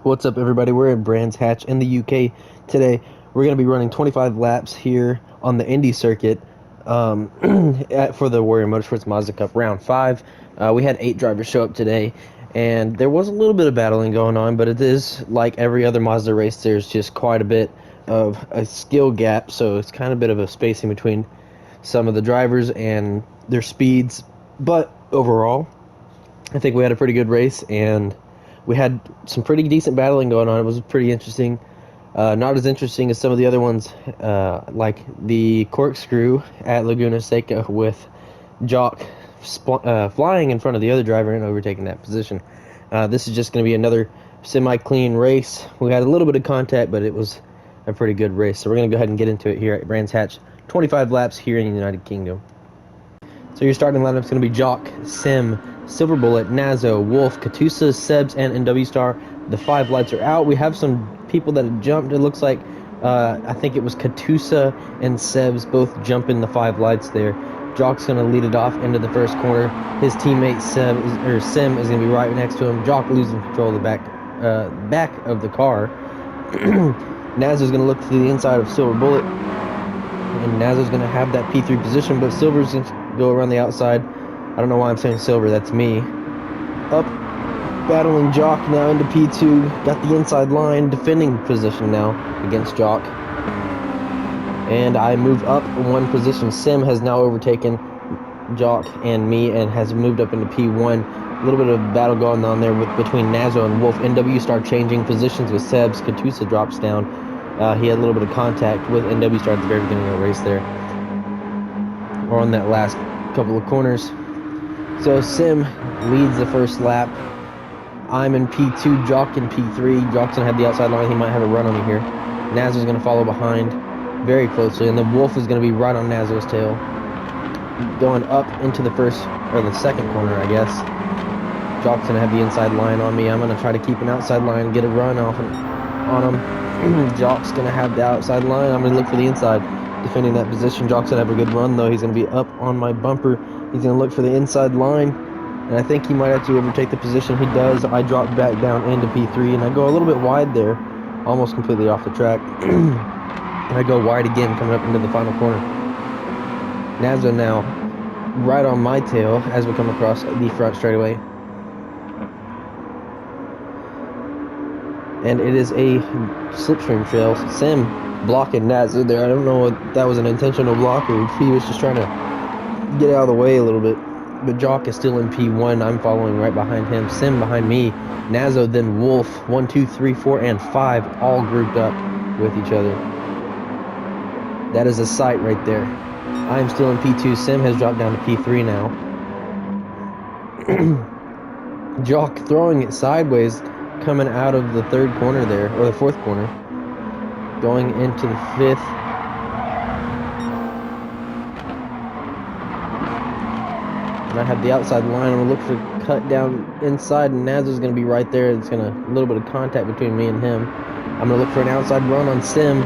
What's up, everybody? We're in Brands Hatch in the UK today. We're going to be running 25 laps here on the Indy circuit for the Warrior Motorsports Mazda Cup Round 5. We had 8 drivers show up today, and there was a little bit of battling going on, but it is like every other Mazda race. There's just quite a bit of a skill gap, so it's kind of a bit of a spacing between some of the drivers and their speeds. But overall, I think we had a pretty good race, and we had some pretty decent battling going on. It was pretty interesting. Not as interesting as some of the other ones, like the corkscrew at Laguna Seca with Jock flying in front of the other driver and overtaking that position. This is just going to be another semi-clean race. We had a little bit of contact, but it was a pretty good race. So we're going to go ahead and get into it here at Brands Hatch. 25 laps here in the United Kingdom. So your starting lineup is going to be Jock, Sim, Silver Bullet, Nazo, Wolf, Katusa, Sebs, and NW Star. The 5 lights are out. We have some people that have jumped. It looks like, I think it was Katusa and Sebs both jumping the 5 lights there. Jock's going to lead it off into the first corner. His teammate Sim is going to be right next to him. Jock losing control of the back of the car. Nazo's going to look to the inside of Silver Bullet, and Nazo's going to have that P3 position, but Silver's going to go around the outside. I don't know why I'm saying Silver, that's me. Up, battling Jock now into P2. Got the inside line, defending position now against Jock. And I move up one position. Sim has now overtaken Jock and me and has moved up into P1. A little bit of battle going on there between Nazo and Wolf. NW Star changing positions with Sebs. Katusa drops down. He had a little bit of contact with NW Star at the very beginning of the race there, or on that last couple of corners. So Sim leads the first lap. I'm in P2, Jock in P3. Jock's gonna have the outside line. He might have a run on me here. Nazo's gonna follow behind very closely, and then Wolf is gonna be right on Nazo's tail, going up into the first or the second corner, I guess. Jock's gonna have the inside line on me. I'm gonna try to keep an outside line, get a run off on him. Jock's gonna have the outside line. I'm gonna look for the inside, defending that position. Jock's gonna have a good run though. He's gonna be up on my bumper. He's gonna look for the inside line, and I think he might actually overtake the position. He does. I drop back down into P3, and I go a little bit wide there, almost completely off the track. And I go wide again, coming up into the final corner. Nazo now right on my tail as we come across the front straightaway. And it is a slipstream trail. Sim blocking Nazo there. I don't know if that was an intentional block or if he was just trying to get out of the way a little bit. But Jock is still in P1. I'm following right behind him. Sim behind me. Nazo, then Wolf. 1, 2, 3, 4, and 5 all grouped up with each other. That is a sight right there. I am still in P2. Sim has dropped down to P3 now. Jock throwing it sideways, coming out of the third corner there, or the fourth corner, going into the fifth. And I have the outside line. I'm going to look for cut down inside, and Nazo's going to be right there. It's going to a little bit of contact between me and him. I'm going to look for an outside run on Sim.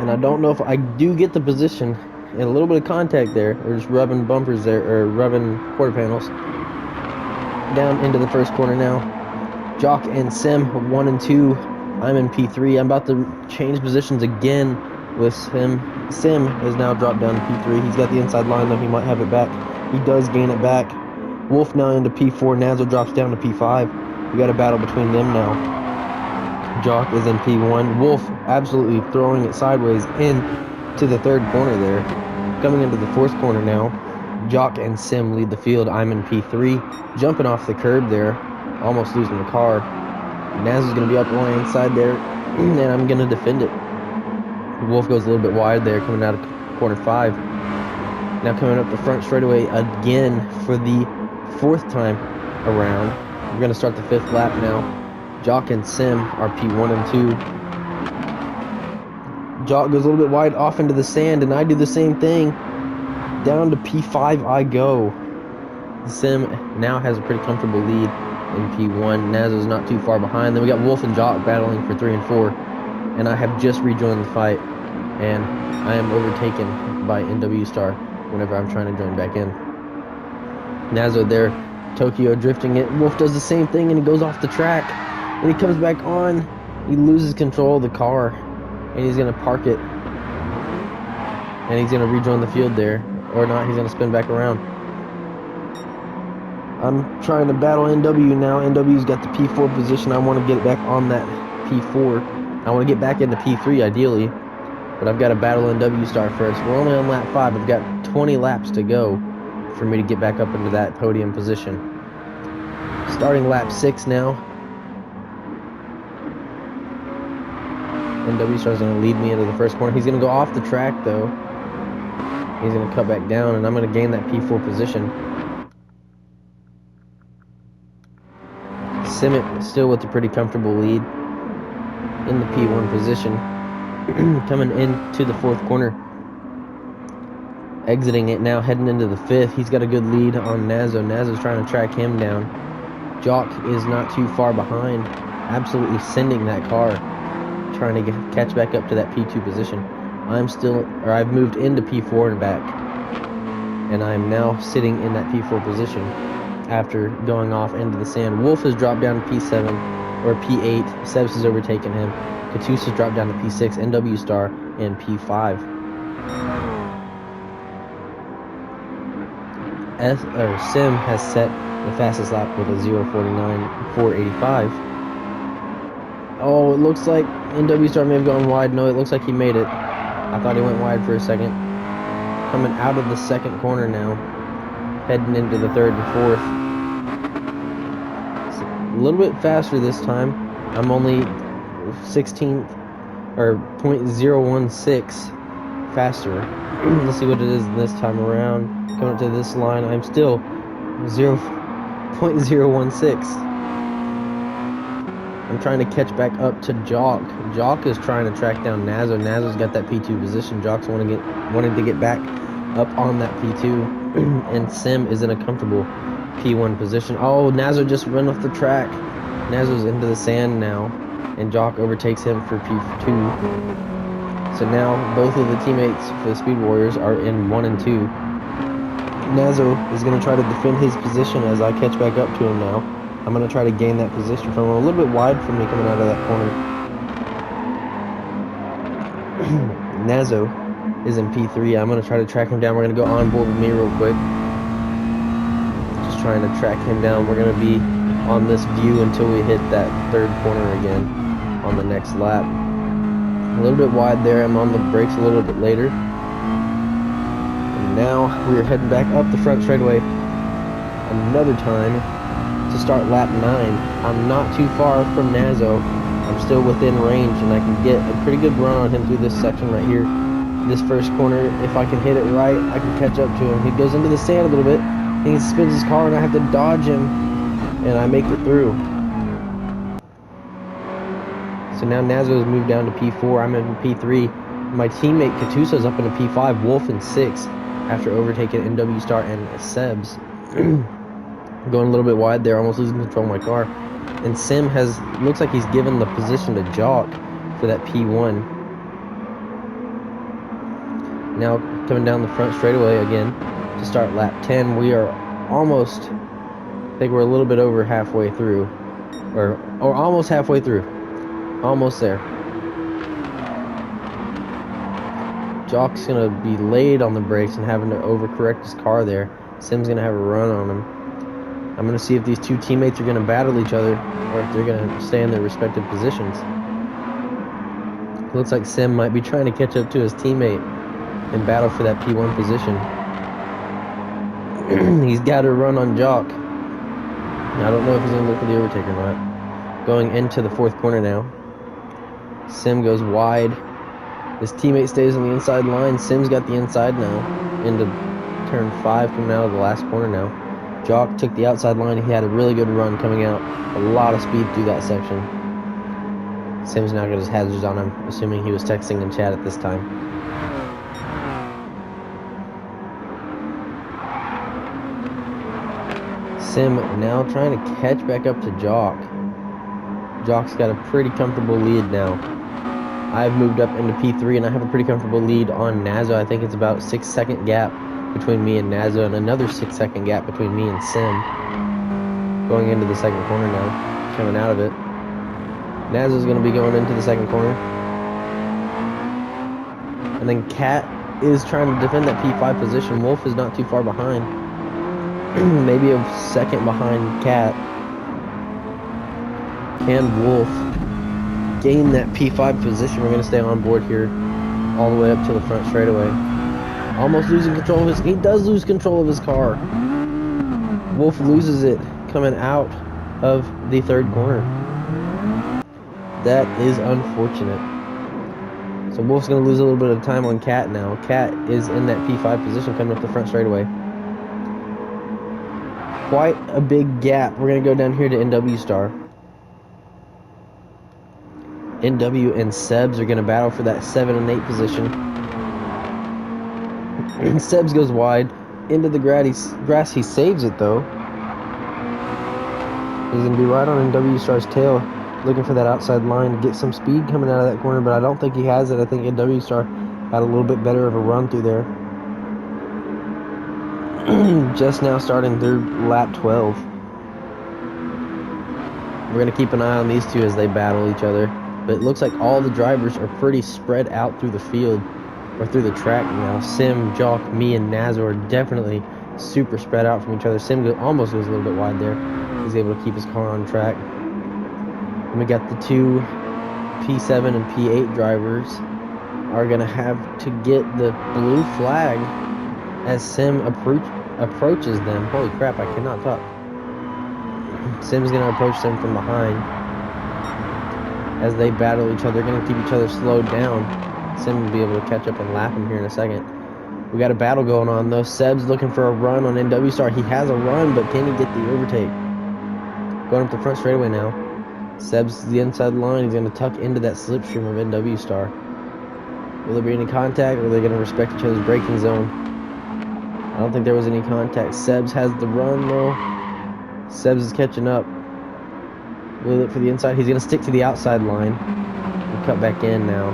And I don't know if I do get the position, and a little bit of contact there, or just rubbing bumpers there, or rubbing quarter panels. Down into the first corner now. Jock and Sim, 1 and 2. I'm in P3. I'm about to change positions again with Sim. Sim has now dropped down to P3. He's got the inside line, though. He might have it back. He does gain it back. Wolf now into P4. Nazo drops down to P5. We got a battle between them now. Jock is in P1. Wolf absolutely throwing it sideways into the third corner there. Coming into the fourth corner now. Jock and Sim lead the field. I'm in P3. Jumping off the curb there. Almost losing the car. Nazo's going to be up on the inside there, and I'm going to defend it. Wolf goes a little bit wide there, coming out of corner 5. Now coming up the front straightaway again for the 4th time around. We're going to start the 5th lap now. Jock and Sim are P1 and 2. Jock goes a little bit wide off into the sand, and I do the same thing. Down to P5 I go. Sim now has a pretty comfortable lead in P1. Nazo's not too far behind. Then we got Wolf and Jock battling for 3 and 4. And I have just rejoined the fight, and I am overtaken by NW Star whenever I'm trying to join back in. Nazo there Tokyo drifting it. Wolf does the same thing and he goes off the track. And he comes back on. He loses control of the car. And he's going to park it. And he's going to rejoin the field there. Or not, he's going to spin back around. I'm trying to battle NW now. NW's got the P4 position. I want to get back on that P4. I want to get back into P3 ideally. But I've got to battle NW start first. We're only on lap 5. I've got 20 laps to go for me to get back up into that podium position. Starting lap 6 now. NW star's going to lead me into the first corner. He's going to go off the track though. He's going to cut back down and I'm going to gain that P4 position. Simmet still with a pretty comfortable lead in the P1 position. Coming into the 4th corner. Exiting it now, heading into the 5th. He's got a good lead on Nazo. Nazo's trying to track him down. Jock is not too far behind. Absolutely sending that car. Trying to catch back up to that P2 position. I've moved into P4 and back. And I'm now sitting in that P4 position after going off into the sand. Wolf has dropped down to P7 or P8. Sebs has overtaken him. Katus has dropped down to P6. NW Star and P5. Sim has set the fastest lap with a 0:49.485. Oh, it looks like NW Star may have gone wide. No, it looks like he made it. I thought he went wide for a second. Coming out of the 2nd corner now. Heading into the 3rd and 4th. It's a little bit faster this time. I'm only 16th or 0.016 faster. Let's see what it is this time around. Coming up to this line, I'm still 0.016. I'm trying to catch back up to Jock. Jock is trying to track down Nazo. Nazo's got that P2 position. Jock's wanting to get back up on that P2. And Sim is in a comfortable P1 position. Oh, Nazo just ran off the track. Nazo's into the sand now. And Jock overtakes him for P2. So now both of the teammates for the Speed Warriors are in 1 and 2. Nazo is going to try to defend his position as I catch back up to him now. I'm going to try to gain that position from him. A little bit wide from me coming out of that corner. Nazo is in P3. I'm going to try to track him down. We're going to go on board with me real quick. Just trying to track him down. We're going to be on this view until we hit that 3rd corner again on the next lap. A little bit wide there. I'm on the brakes a little bit later. And now we're heading back up the front straightaway another time to start lap 9. I'm not too far from Nazo. I'm still within range and I can get a pretty good run on him through this section right here. This first corner, if I can hit it right, I can catch up to him. He goes into the sand a little bit. He spins his car and I have to dodge him. And I make it through. So now Nazo has moved down to P4. I'm in P3. My teammate Katusa's up into P5. Wolf in 6 after overtaking NW Star and Sebs. Going a little bit wide there, almost losing control of my car. And Sim looks like he's given the position to Jock for that P1. Now coming down the front straightaway again to start lap 10. We are almost, I think we're a little bit over halfway through. Or almost halfway through. Almost there. Jock's going to be laid on the brakes and having to overcorrect his car there. Sim's going to have a run on him. I'm going to see if these two teammates are going to battle each other or if they're going to stay in their respective positions. It looks like Sim might be trying to catch up to his teammate and battle for that P1 position. He's got to run on Jock. I don't know if he's going to look for the overtake or not. Going into the 4th corner now. Sim goes wide. His teammate stays on the inside line. Sim's got the inside now. Into turn 5 coming out of the last corner now. Jock took the outside line. He had a really good run coming out. A lot of speed through that section. Sim's now got his hazards on him, assuming he was texting in chat at this time. Sim now trying to catch back up to Jock. Jock's got a pretty comfortable lead now. I've moved up into P3 and I have a pretty comfortable lead on Nazo. I think it's about 6-second gap between me and Nazo and another 6-second gap between me and Sim. going into the second corner now, coming out of it. Nazo's going to be going into the second corner. And then Cat is trying to defend that P5 position. Wolf is not too far behind. Maybe a second behind Cat. Can Wolf gain that P5 position? We're going to stay on board here all the way up to the front straightaway. Almost losing control of his... He does lose control of his car. Wolf loses it coming out of the third corner. That is unfortunate. So Wolf's going to lose a little bit of time on Cat now. Cat is in that P5 position coming up the front straightaway. Quite a big gap. We're going to go down here to NW Star. NW and Sebs are going to battle for that 7 and 8 position. Sebs goes wide into the grass. He saves it though. He's going to be right on NW Star's tail, looking for that outside line to get some speed coming out of that corner, but I don't think he has it. I think NW Star had a little bit better of a run through there. Just now starting through lap 12. We're going to keep an eye on these two as they battle each other. But it looks like all the drivers are pretty spread out through the field, or through the track now. Sim, Jock, me, and Nazo are definitely super spread out from each other. Sim almost goes a little bit wide there. He's able to keep his car on track. And we got the two P7 and P8 drivers are going to have to get the blue flag as Sim approaches them. Holy crap, I cannot talk. Sim's going to approach them from behind as they battle each other. They're going to keep each other slowed down. Sim will be able to catch up and lap him here in a second. We got a battle going on though. Seb's looking for a run on NW Star. He has a run, but can he get the overtake? Going up the front straightaway now. Seb's the inside line. He's going to tuck into that slipstream of NW Star. Will there be any contact, or are they going to respect each other's braking zone? I don't think there was any contact. Seb's has the run though. Seb's is catching up. Will he look for the inside? He's going to stick to the outside line and cut back in now.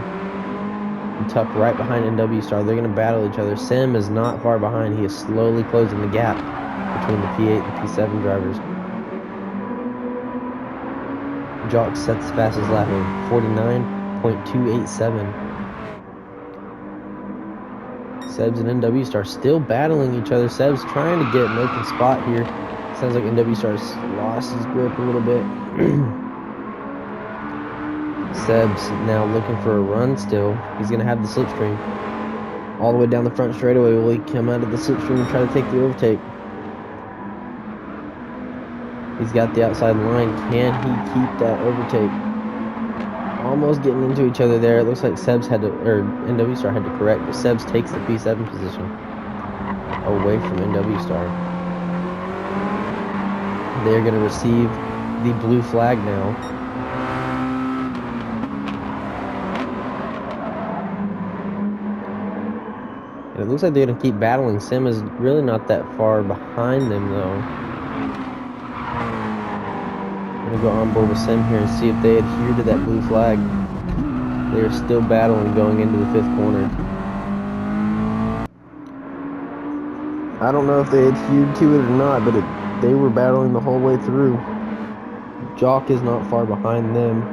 And tuck right behind NW Star. They're going to battle each other. Sim is not far behind. He is slowly closing the gap between the P8 and P7 drivers. Jock sets the fastest lap of 49.287. Sebs and NW Star still battling each other. Sebs trying to get an open spot here. Sounds like NW Star's lost his grip a little bit. Seb's now looking for a run still. He's going to have the slipstream. All the way down the front straightaway. Will he come out of the slipstream and try to take the overtake? He's got the outside line. Can he keep that overtake? Almost getting into each other there. It looks like Seb's had to, or NW Star had to correct, but Seb's takes the P7 position away from NW Star. They're going to receive the blue flag now. And it looks like they're going to keep battling. Sim is really not that far behind them, though. I'm going to go on board with Sim here and see if they adhere to that blue flag. They are still battling going into the fifth corner. I don't know if they adhered to it or not, but they were battling the whole way through. Jock is not far behind them.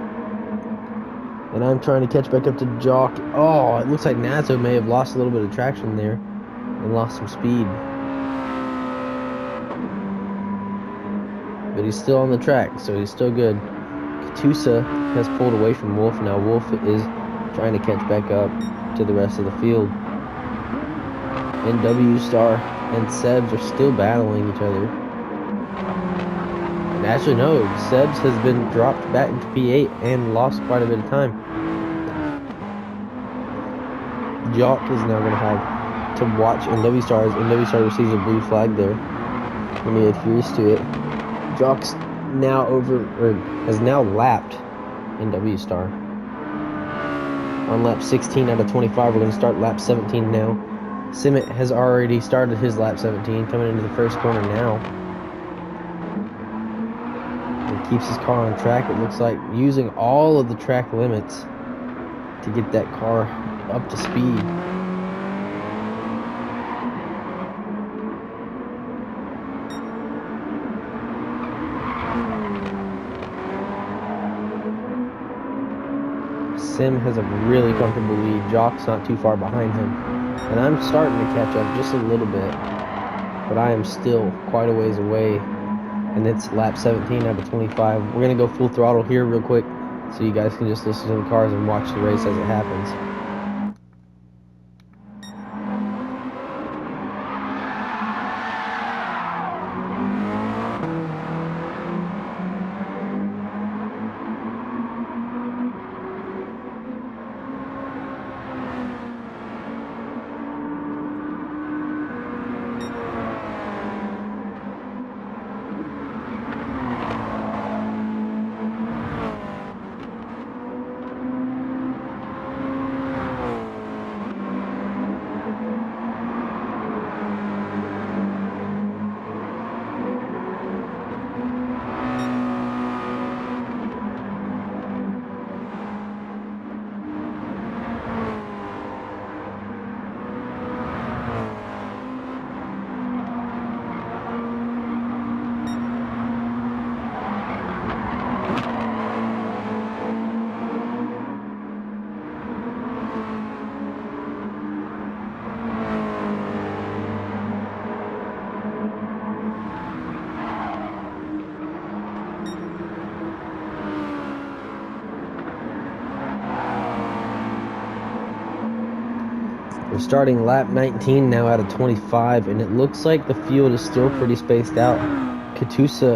And I'm trying to catch back up to Jock. Oh, it looks like Nazo may have lost a little bit of traction there and lost some speed. But he's still on the track, so he's still good. Katusa has pulled away from Wolf. Now Wolf is trying to catch back up to the rest of the field. NW Star and Sebs are still battling each other. And actually, no, Sebs has been dropped back into P8 and lost quite a bit of time. Jock is now going to have to watch NW Star as NW Star receives a blue flag there when he adheres to it. Jock's now has now lapped NW Star. On lap 16 out of 25, we're going to start lap 17 now. Simmet has already started his lap 17, coming into the first corner now. He keeps his car on track, it looks like, using all of the track limits to get that car up to speed. Sim has a really comfortable lead. Jock's not too far behind him. And I'm starting to catch up just a little bit. But I am still quite a ways away. And it's lap 17 out of 25. We're going to go full throttle here real quick so you guys can just listen to the cars and watch the race as it happens. We're starting lap 19 now out of 25, and it looks like the field is still pretty spaced out. Katusa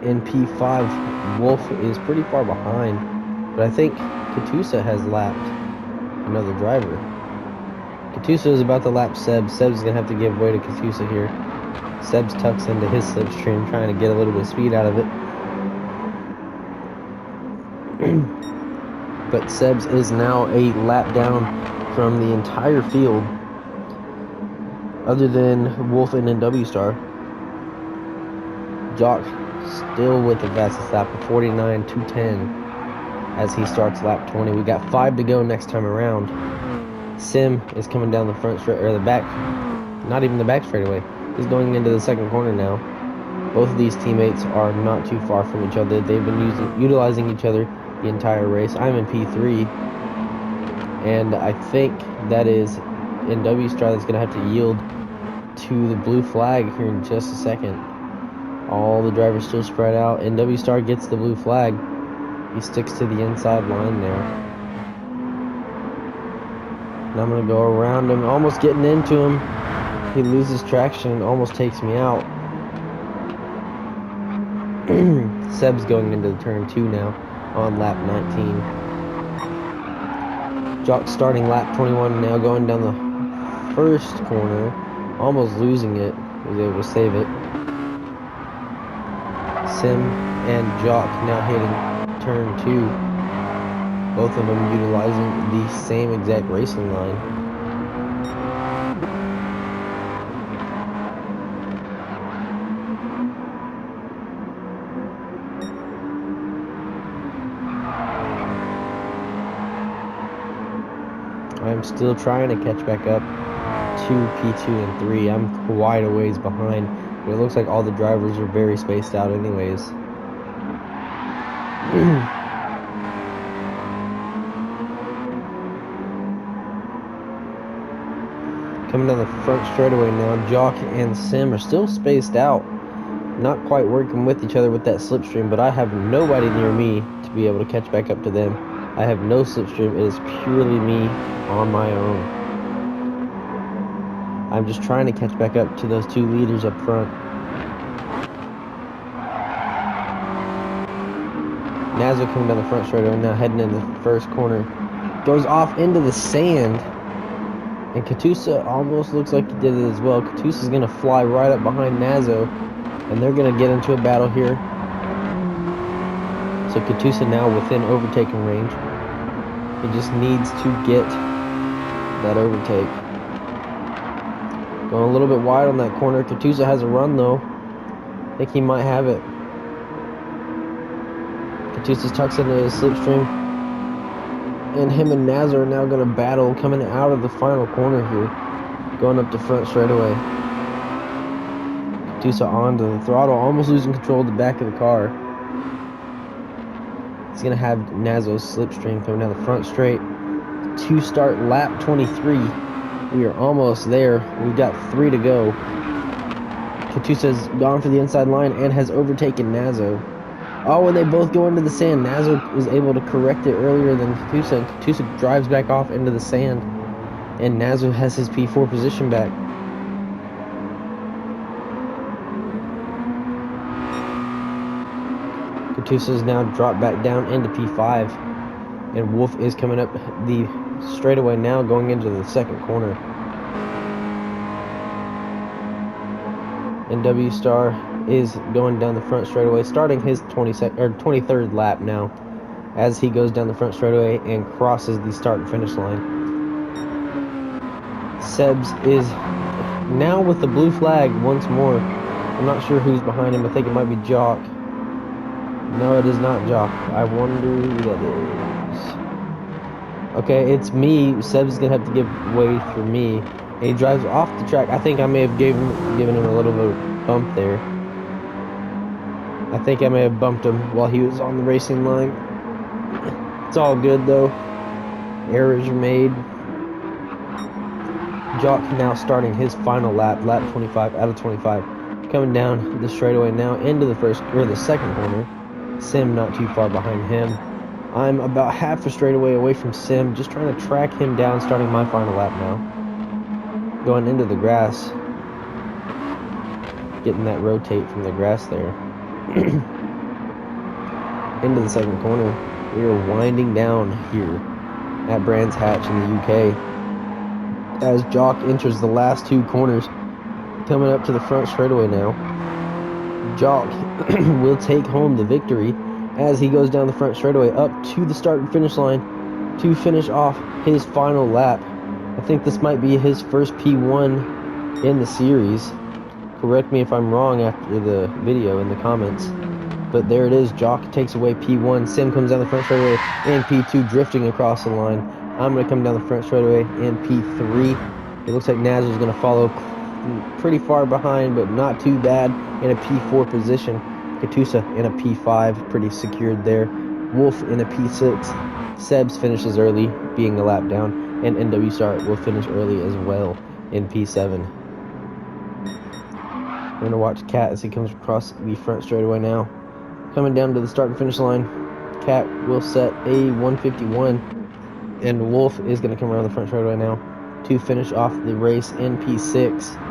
in P5, Wolf is pretty far behind, but I think Katusa has lapped another driver. Katusa is about to lap Seb. Seb's going to have to give way to Katusa here. Seb's tucks into his slipstream, trying to get a little bit of speed out of it. But Seb's is now a lap down from the entire field, other than Wolf and NW Star. Jock still with the fastest lap of 49.210 as he starts lap 20. We got 5 to go next time around. Sim is coming down the front straight, or the back, not even the back straightaway. He's going into the second corner now. Both of these teammates are not too far from each other. They've been utilizing each other the entire race. I'm in P3, and I think that is NW Star that's going to have to yield to the blue flag here in just a second. All the drivers still spread out. NW Star gets the blue flag. He sticks to the inside line there. And I'm going to go around him, almost getting into him. He loses traction, almost takes me out. Seb's going into the turn 2 now on lap 19. Jock starting lap 21 now, going down the first corner, almost losing it, was able to save it. Sim and Jock now hitting turn 2, both of them utilizing the same exact racing line. I'm still trying to catch back up to P2 and 3. I'm quite a ways behind, but it looks like all the drivers are very spaced out anyways. Coming down the front straightaway now, Jock and Sim are still spaced out, not quite working with each other with that slipstream, but I have nobody near me to be able to catch back up to them. I have no slipstream. It is purely me on my own. I'm just trying to catch back up to those two leaders up front. Nazo coming down the front straightaway now, heading in the first corner. Goes off into the sand. And Katusa almost looks like he did it as well. Katusa's going to fly right up behind Nazo. And they're going to get into a battle here. So Katusa now within overtaking range. He just needs to get that overtake. Going a little bit wide on that corner. Katusa has a run though. I think he might have it. Katusa tucks into his slipstream. And him and Naz are now going to battle coming out of the final corner here. Going up the front straightaway. Katusa onto the throttle, almost losing control of the back of the car. He's going to have Nazo's slipstream coming down the front straight to start lap 23. We are almost there. We've got 3 to go. Katusa's gone for the inside line and has overtaken Nazo. Oh, and they both go into the sand. Nazo was able to correct it earlier than Katusa, and Katusa drives back off into the sand. And Nazo has his P4 position back. Katusa's now dropped back down into P5. And Wolf is coming up the straightaway now, going into the second corner. And W Star is going down the front straightaway, starting his 23rd lap now, as he goes down the front straightaway and crosses the start and finish line. Sebs is now with the blue flag once more. I'm not sure who's behind him. I think it might be Jock. No, it is not Jock. I wonder who that is. Okay, it's me. Seb's gonna have to give way for me. And he drives off the track. I think I may have given him a little bit of bump there. I think I may have bumped him while he was on the racing line. It's all good though. Errors are made. Jock now starting his final lap, lap 25 out of 25. Coming down the straightaway now into the second corner. Sim not too far behind him. I'm about half a straightaway away from Sim, just trying to track him down, starting my final lap now. Going into the grass. Getting that rotate from the grass there. Into the second corner. We are winding down here at Brands Hatch in the UK. As Jock enters the last 2 corners, coming up to the front straightaway now. Jock will take home the victory as he goes down the front straightaway up to the start and finish line to finish off his final lap. I think this might be his first P1 in the series. Correct me if I'm wrong after the video in the comments. But there it is. Jock takes away P1. Sim comes down the front straightaway and P2 drifting across the line. I'm going to come down the front straightaway in P3. It looks like Nazo's going to follow pretty far behind, but not too bad, in a P4 position. Katusa in a P5, pretty secured there. Wolf in a P6. Sebs finishes early, being a lap down. And NW Star will finish early as well in P7. We're going to watch Cat as he comes across the front straightaway now. Coming down to the start and finish line, Cat will set a 151. And Wolf is going to come around the front straightaway now to finish off the race in P6.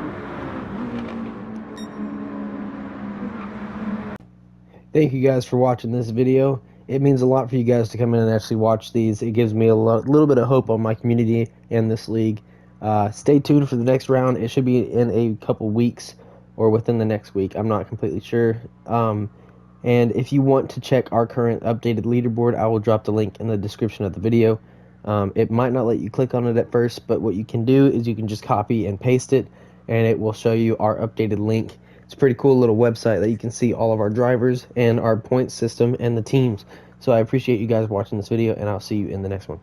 Thank you guys for watching this video. It means a lot for you guys to come in and actually watch these. It gives me a little bit of hope on my community and this league. Stay tuned for the next round. It should be in a couple weeks or within the next week. I'm not completely sure. And if you want to check our current updated leaderboard, I will drop the link in the description of the video. It might not let you click on it at first, but what you can do is you can just copy and paste it, and it will show you our updated link. It's a pretty cool little website that you can see all of our drivers and our point system and the teams. So I appreciate you guys watching this video, and I'll see you in the next one.